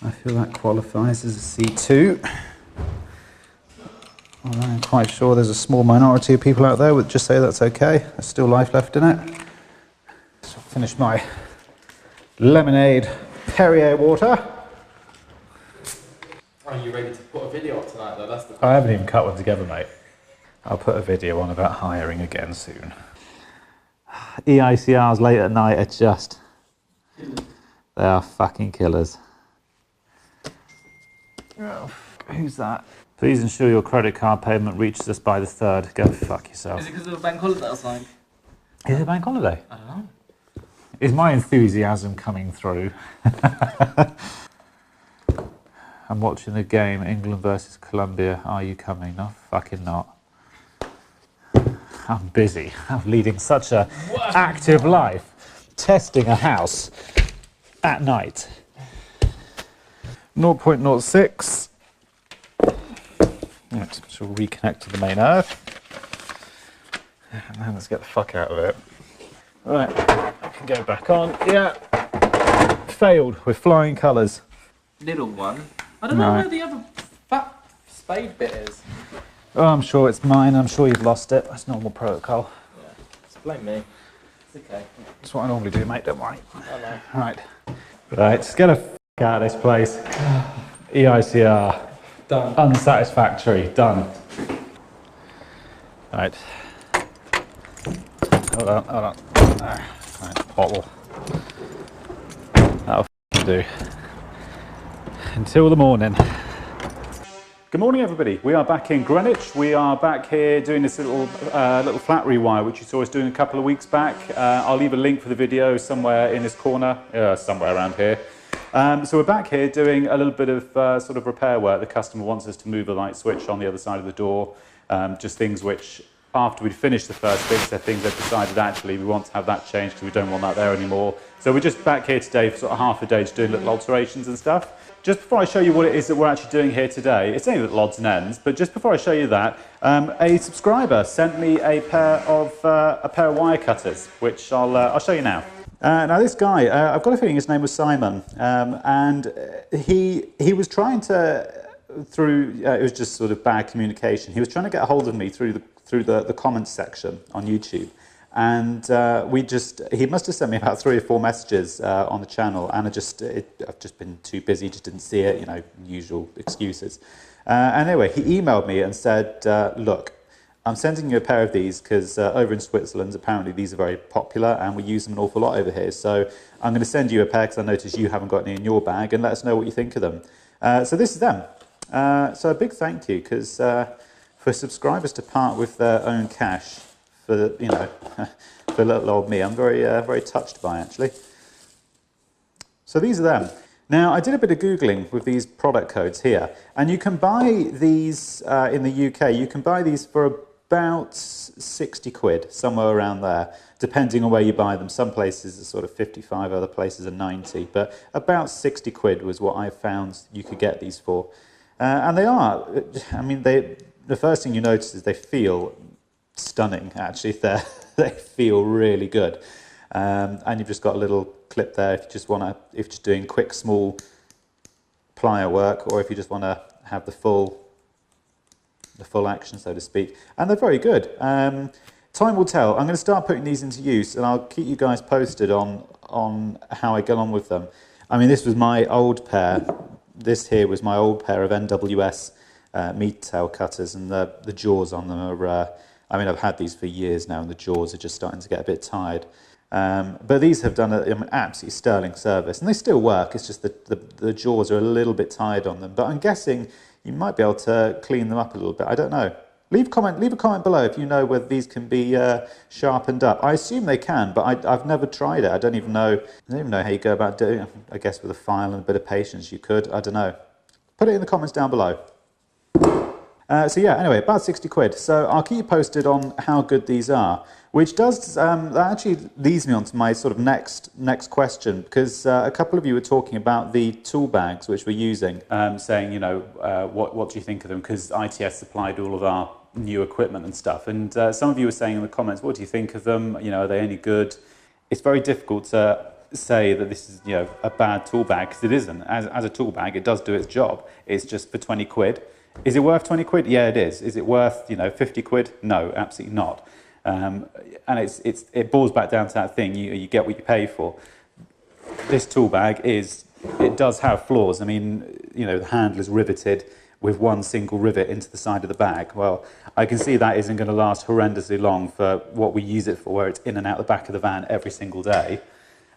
I feel that qualifies as a C2. Well, I'm quite sure there's a small minority of people out there that just say that's okay. There's still life left in it. So I'll finish my lemonade Perrier water. Are you ready to put a video up tonight though? That's the I haven't even cut one together, mate. I'll put a video on about hiring again soon. EICRs late at night are just... they are fucking killers. Oh, who's that? Please ensure your credit card payment reaches us by the 3rd. Go fuck yourself. Is it because of a bank holiday outside? Is it a bank holiday? I don't know. Is my enthusiasm coming through? I'm watching the game, England versus Colombia. Are you coming? No, fucking not. I'm busy. I'm leading such a active life. Testing a house at night. 0.06. Right, so we'll reconnect to the main earth. And then let's get the fuck out of it. Right, I can go back on. Yeah. Failed with flying colours. Little one. I don't know where the other fat spade bit is. Oh, I'm sure it's mine. I'm sure you've lost it. That's normal protocol. Yeah, just blame me. It's okay. That's what I normally do, mate. Don't worry. I know. Right. Right, let's get the f out of this place. EICR. Done. Unsatisfactory. Done. Right. Hold on. Right, bottle. That'll do. Until the morning. Good morning, everybody. We are back in Greenwich. We are back here doing this little flat rewire, which you saw us doing a couple of weeks back. I'll leave a link for the video somewhere in this corner, somewhere around here. So we're back here doing a little bit of sort of repair work. The customer wants us to move a light switch on the other side of the door. Just things which, after we'd finished the first fix, they're things they've decided actually we want to have that changed because we don't want that there anymore. So we're just back here today for sort of half a day, just doing little alterations and stuff. Just before I show you what it is that we're actually doing here today, it's only little odds and ends, but just before I show you that, a subscriber sent me a pair of wire cutters, which I'll show you now. Now this guy, I've got a feeling his name was Simon, and he was trying to, it was just sort of bad communication. He was trying to get a hold of me through the comments section on YouTube. And he must have sent me about 3 or 4 messages on the channel, and I've just been too busy, just didn't see it, you know, usual excuses. And anyway, he emailed me and said, look, I'm sending you a pair of these because over in Switzerland, apparently these are very popular and we use them an awful lot over here. So I'm going to send you a pair because I noticed you haven't got any in your bag, and let us know what you think of them. So this is them. So a big thank you, because for subscribers to part with their own cash, for, you know, for little old me, I'm very touched by, actually. So these are them. Now, I did a bit of Googling with these product codes here, and you can buy these in the UK, you can buy these for about 60 quid, somewhere around there, depending on where you buy them. Some places are sort of 55, other places are 90, but about 60 quid was what I found you could get these for. And they are, I mean, the first thing you notice is they feel stunning, actually. They feel really good. And you've just got a little clip there if you just want to, if you're just doing quick, small plier work, or if you just want to have the full action, so to speak. And they're very good. Time will tell. I'm going to start putting these into use, and I'll keep you guys posted on how I get on with them. I mean, this was my old pair. This here was my old pair of NWS meat tail cutters, and the jaws on them are, I mean, I've had these for years now, and the jaws are just starting to get a bit tired. But these have done an absolutely sterling service, and they still work. It's just that the jaws are a little bit tired on them. But I'm guessing you might be able to clean them up a little bit. I don't know. Leave a comment below if you know whether these can be sharpened up. I assume they can, but I've never tried it. I don't even know how you go about doing it. I guess with a file and a bit of patience you could. I don't know. Put it in the comments down below. So yeah, anyway, about 60 quid. So I'll keep you posted on how good these are, which does, that actually leads me on to my sort of next question, because a couple of you were talking about the tool bags which we're using, saying, you know, what do you think of them? Because ITS supplied all of our new equipment and stuff. And some of you were saying in the comments, what do you think of them? You know, are they any good? It's very difficult to say that this is, you know, a bad tool bag, because it isn't. As a tool bag, it does do its job. It's just for 20 quid. Is it worth 20 quid? Yeah, it is. Is it worth, you know, 50 quid? No, absolutely not. And it boils back down to that thing, you get what you pay for. This tool bag it does have flaws. I mean, you know, the handle is riveted with one single rivet into the side of the bag. Well, I can see that isn't going to last horrendously long for what we use it for, where it's in and out the back of the van every single day.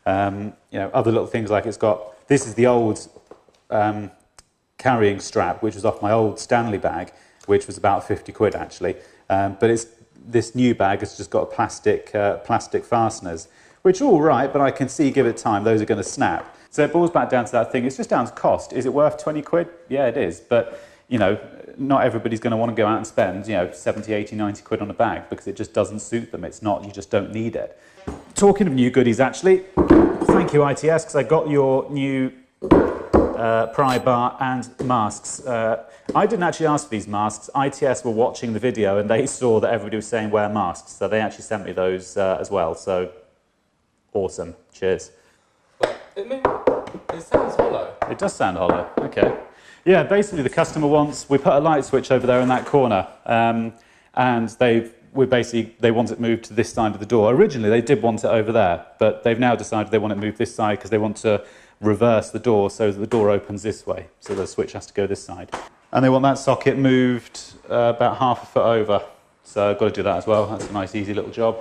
You know, other little things like this is the old carrying strap, which was off my old Stanley bag, which was about 50 quid actually. But this new bag has just got plastic fasteners, which are all right, but I can see, give it time, those are going to snap. So it boils back down to that thing. It's just down to cost. Is it worth 20 quid? Yeah, it is. But, you know, not everybody's going to want to go out and spend, you know, 70, 80, 90 quid on a bag because it just doesn't suit them. It's not, you just don't need it. Talking of new goodies, actually, thank you, ITS, because I got your new pry bar and masks. I didn't actually ask for these masks. ITS were watching the video and they saw that everybody was saying wear masks. So they actually sent me those as well. So awesome. Cheers. It sounds hollow. It does sound hollow. Okay. Yeah, basically the customer we put a light switch over there in that corner, and they want it moved to this side of the door. Originally they did want it over there, but they've now decided they want it moved this side because they want to reverse the door so that the door opens this way. So the switch has to go this side. And they want that socket moved about half a foot over. So I've got to do that as well. That's a nice easy little job.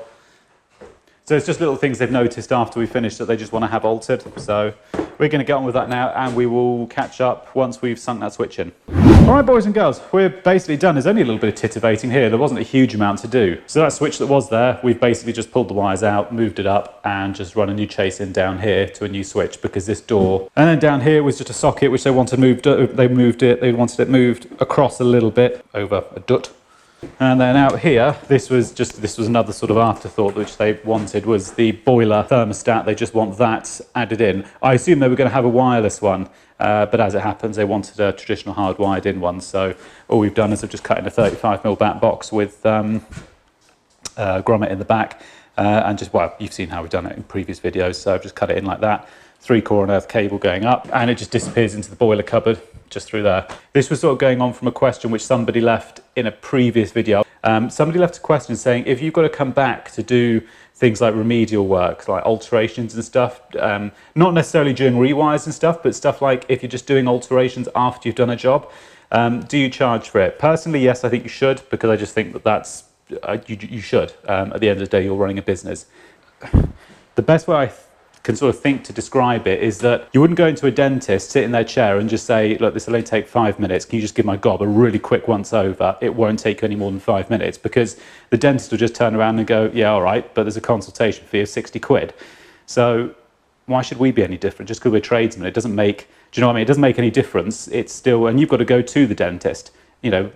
So it's just little things they've noticed after we finished that they just want to have altered. So we're going to get on with that now, and we will catch up once we've sunk that switch in. All right, boys and girls, we're basically done. There's only a little bit of titivating here. There wasn't a huge amount to do. So that switch that was there, we've basically just pulled the wires out, moved it up, and just run a new chase in down here to a new switch, because this door, and then down here was just a socket which they wanted moved. They wanted it moved across a little bit over a dut. And then out here, this was another sort of afterthought which they wanted, was the boiler thermostat. They just want that added in. I assume they were going to have a wireless one, but as it happens, they wanted a traditional hardwired in one. So all we've done is we've just cut in a 35mm back box with grommet in the back, and just, well, you've seen how we've done it in previous videos. So I've just cut it in like that, 3-core and earth cable going up, and it just disappears into the boiler cupboard just through there. This was sort of going on from a question which somebody left in a previous video. Somebody left a question saying, if you've got to come back to do things like remedial work, like alterations and stuff, not necessarily during rewires and stuff, but stuff like if you're just doing alterations after you've done a job, do you charge for it? Personally, yes, I think you should, because I just think that that's, you should. At the end of the day, you're running a business. The best way I can sort of think to describe it is that you wouldn't go into a dentist, sit in their chair and just say, look, this will only take 5 minutes. Can you just give my gob a really quick once over? It won't take you any more than 5 minutes, because the dentist will just turn around and go, yeah, all right, but there's a consultation fee of 60 quid. So why should we be any different? Just because we're tradesmen, it doesn't make, do you know what I mean? It doesn't make any difference. It's still, and you've got to go to the dentist. You know,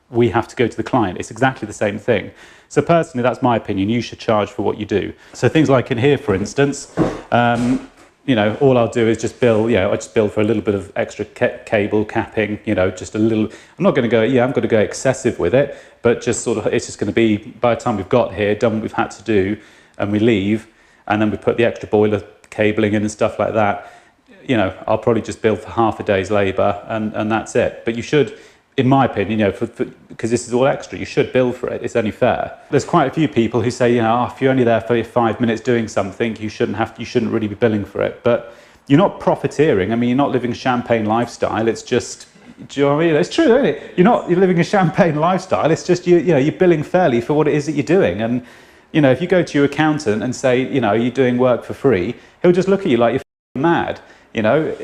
we have to go to the client. It's exactly the same thing. So personally, that's my opinion. You should charge for what you do. So things like in here, for instance, you know, all I'll do is just bill, you know, I just bill for a little bit of extra cable capping, you know, just a little, I'm not going to go, yeah, I'm going to go excessive with it, but just sort of, it's just going to be, by the time we've got here, done what we've had to do, and we leave, and then we put the extra boiler cabling in and stuff like that, you know, I'll probably just bill for half a day's labour, and that's it. But you should, in my opinion, you know, because this is all extra, you should bill for it. It's only fair. There's quite a few people who say, you know, oh, if you're only there for 5 minutes doing something, you shouldn't really be billing for it. But you're not profiteering. I mean, you're not living a champagne lifestyle. It's just, do you know what I mean? It's true, isn't it? You're living a champagne lifestyle. It's just you know, you're billing fairly for what it is that you're doing. And you know, if you go to your accountant and say, you know, you're doing work for free, he'll just look at you like you're mad. You know.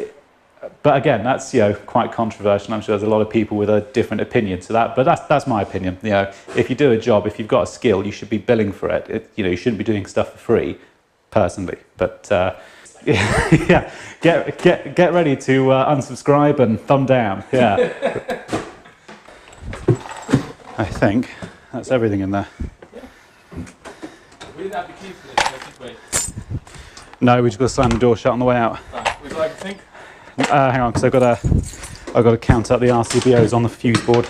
But again, that's, you know, quite controversial. I'm sure there's a lot of people with a different opinion to that, but that's my opinion. You know, if you do a job, if you've got a skill, you should be billing for it. You know, you shouldn't be doing stuff for free, personally. But yeah, get ready to unsubscribe and thumb down. Yeah, I think that's everything in there. We didn't have the key for this, did we? No, we just got to slam the door shut on the way out. Would you like to think? Hang on, because I've got to count up the RCBOs on the fuse board.